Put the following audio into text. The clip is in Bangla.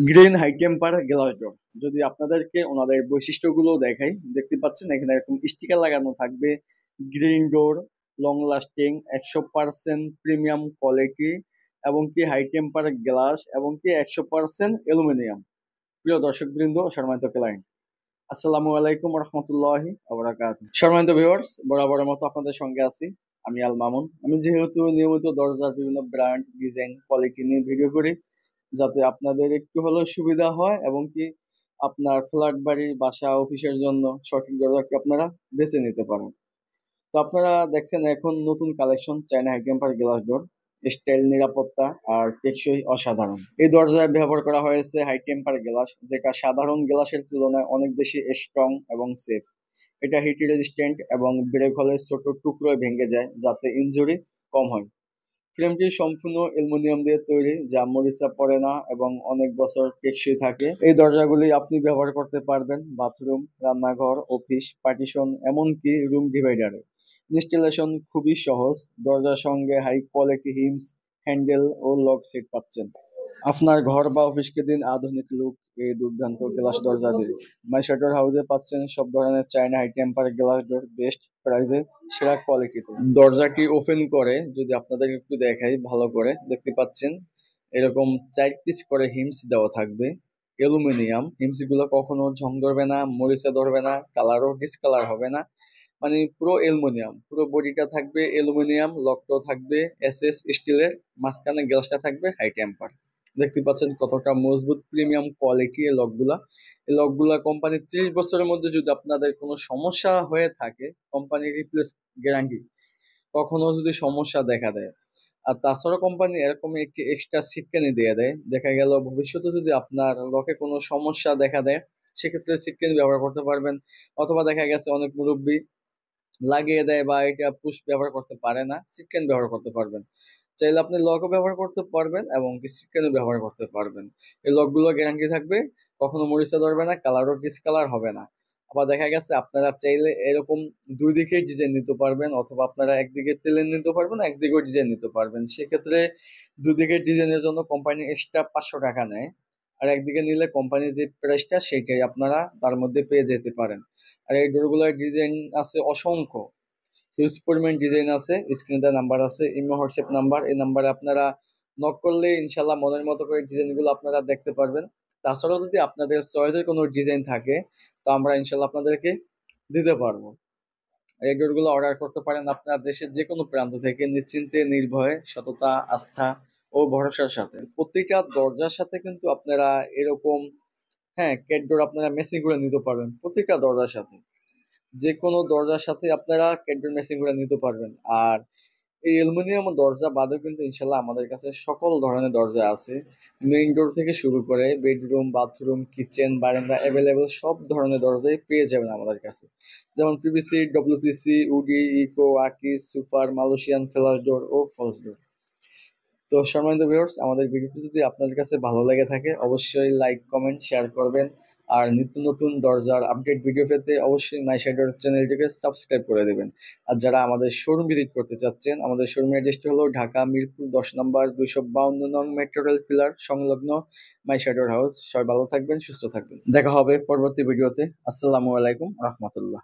Green high temper glass door. যদি আপনাদেরকে ওনাদের বৈশিষ্ট্যগুলো দেখাই, দেখতে পাচ্ছেন এখানে এরকম স্টিকার লাগানো থাকবে। গ্রিন ডোর, লং লাস্টিং, 100% প্রিমিয়াম কোয়ালিটি, এবং কি হাই টেম্পার গ্লাস, এবং কি 100% অ্যালুমিনিয়াম। প্রিয় দর্শক বৃন্দ, সম্মানিত ক্লায়েন্ট, আসসালামু আলাইকুম রহমতুল্লাহি সম্মানিত ভিউয়ার্স, বরাবরের মতো আপনাদের সঙ্গে আছি আমি আল মামুন। আমি যেহেতু নিয়মিত দরজার বিভিন্ন ব্র্যান্ড, ডিজাইন, কোয়ালিটি নিয়ে ভিডিও করি, যাতে আপনাদের একটু হলেও সুবিধা হয় এবং কি আপনার ফ্ল্যাট, বাড়ি, বাসা, অফিসের জন্য সঠিক দরজাটি আপনারা বেছে নিতে পারেন। তো আপনারা দেখছেন এখন নতুন collection China high temper glass door. Style, নিরাপত্তা আর টেকসই অসাধারণ। এই দরজায় ব্যবহার করা হয়েছে হাই টেম্পার গ্লাস, যেটা সাধারণ গ্লাসের তুলনায় অনেক বেশি স্ট্রং এবং সেফ। এটা হিট রেজিস্ট্যান্ট এবং ব্রেক হলে ছোট টুকরোয় ভেঙে যায়, যাতে ইনজুরি কম হয়। ফ্রেমটি সম্পূর্ণ অ্যালুমিনিয়াম দিয়ে তৈরি, যা মরিচা পড়ে না এবং অনেক বছর টেকসই থাকে। এই দরজাগুলি আপনি ব্যবহার করতে পারবেন বাথরুম, রান্নাঘর, অফিস, পার্টিশন, এমনকি রুম ডিভাইডারে। ইনস্টলেশন খুবই সহজ। দরজার সঙ্গে হাই কোয়ালিটি হিমস, হ্যান্ডেল ও লক সেট পাচ্ছেন। আপনার ঘর বা অফিসকে দিন আধুনিক লুক এই দুর্দান্ত গ্লাস দরজা দিয়ে। মাই শাটার হাউসে পাচ্ছেন সব ধরনের China high temper glass door best প্রাইসে, সেরা কোয়ালিটিতে। দরজাটি ওপেন করে যদি আপনাদের একটু দেখাই ভালো করে, দেখতে পাচ্ছেন এরকম 4 পিস করে হিমস দেওয়া থাকবে। অ্যালুমিনিয়াম হিমস গুলো কখনো ঝং ধরবে না, মরিচা ধরবে না, কালারও ডিসকালার হবে না। মানে পুরো অ্যালুমিনিয়াম, পুরো বডিটা থাকবে অ্যালুমিনিয়াম, লকটাও থাকবে এসএস স্টিলের, মাঝখানে গ্লাসটা থাকবে হাই টেম্পার। দেখতে পাচ্ছেন কতটা মজবুত প্রিমিয়াম কোয়ালিটি এই লকগুলা। এই লকগুলা কোম্পানির 30 বছরের মধ্যে যদি আপনাদের কোনো সমস্যা হয়ে থাকে, কোম্পানি রিপ্লেস গ্যারান্টি, কখনো যদি সমস্যা দেখা দেয়। আর তাছাড়া কোম্পানি এরকম একটি এক্সট্রা সিটকানি দিয়ে দেয়, দেখা গেল ভবিষ্যতে যদি আপনার লকে কোনো সমস্যা দেখা দেয়, সেক্ষেত্রে সিটকানি ব্যবহার করতে পারবেন। অথবা দেখা গেছে অনেক মুরব্বী লাগিয়ে দেয় বা এটা পুশ ব্যবহার করতে পারে না, সিটকানি ব্যবহার করতে পারবেন। চাইলে আপনি লকও ব্যবহার করতে পারবেন এবং কি সিটকানিও ব্যবহার করতে পারবেন। এই লকগুলো গ্যারান্টি থাকবে, কখনো মরিচা ধরবে না, কালারও ডিসকালার হবে না। আবার দেখা গেছে আপনারা চাইলে এরকম দুই দিকে ডিজাইন নিতে পারবেন, অথবা আপনারা একদিকে প্লেন নিতে পারবেন, একদিকেও ডিজাইন নিতে পারবেন। সেক্ষেত্রে দুদিকে ডিজাইনের জন্য কোম্পানি এক্সট্রা 500 টাকা নেয়। আর একদিকে নিলে কোম্পানির যে প্রাইসটা সেটাই আপনারা তার মধ্যে পেয়ে যেতে পারেন। আর এই ডোরগুলোর ডিজাইন আছে অসংখ্য, হিউজ পরিমাণ ডিজাইন আছে। স্ক্রিনে দেওয়া নাম্বার আছে, ইমো হোয়াটসঅ্যাপ নাম্বার, এই নাম্বারে আপনারা নক করলে ইনশাল্লাহ মনের মতো করে ডিজাইনগুলো আপনারা দেখতে পারবেন। তাছাড়াও যদি আপনাদের চয়েসের কোনো ডিজাইন থাকে, তো আমরা ইনশাল্লাহ আপনাদেরকে দিতে পারবো। এই ডোরগুলো অর্ডার করতে পারেন আপনার দেশের যে কোনো প্রান্ত থেকে, নিশ্চিন্তে, নির্ভয়ে, সততা, আস্থা ও ভরসার সাথে। প্রত্যেকটা দরজার সাথে কিন্তু আপনারা এরকম, হ্যাঁ, ক্যাট ডোর আপনারা ম্যাচিং করে নিতে পারবেন প্রত্যেকটা দরজার সাথে। যে কোনো দরজার সাথে আপনারা ক্যাডবেল ম্যাচিং করে নিতে পারবেন। আর এই অ্যালুমিনিয়াম দরজা বাদেও কিন্তু ইনশাল্লাহ আমাদের কাছে সকল ধরনের দরজা আছে। মেইন ডোর থেকে শুরু করে বেডরুম, বাথরুম, কিচেন, বারান্দা, অ্যাভেলেবেল সব ধরনের দরজাই পেয়ে যাবেন আমাদের কাছে। যেমন পিভিসি, ডব্লিউপিসি, উডি, ইকো, আকিস, সুপার, মালয়েশিয়ান, ফ্লাশ ডোর ও ফলস ডোর। তো সম্মানিত ভিউয়ার্স, আমাদের ভিডিওটি যদি আপনাদের কাছে ভালো লেগে থাকে, অবশ্যই লাইক, কমেন্ট, শেয়ার করবেন। আর নিত্য নতুন দরজার আপডেট ভিডিও পেতে অবশ্যই মাই শ্যাডোর চ্যানেলটিকে সাবস্ক্রাইব করে দেবেন। আর যারা আমাদের শোরুম ভিজিট করতে চাচ্ছেন, আমাদের শোরুমের অ্যাড্রেসটি হলো ঢাকা মিরপুর 10 নম্বর 252 নং মেট্রো রেল পিলার সংলগ্ন মাই শ্যাডোর হাউস। সবাই ভালো থাকবেন, সুস্থ থাকবেন। দেখা হবে পরবর্তী ভিডিওতে। আসসালামু আলাইকুম রহমতুল্লাহ।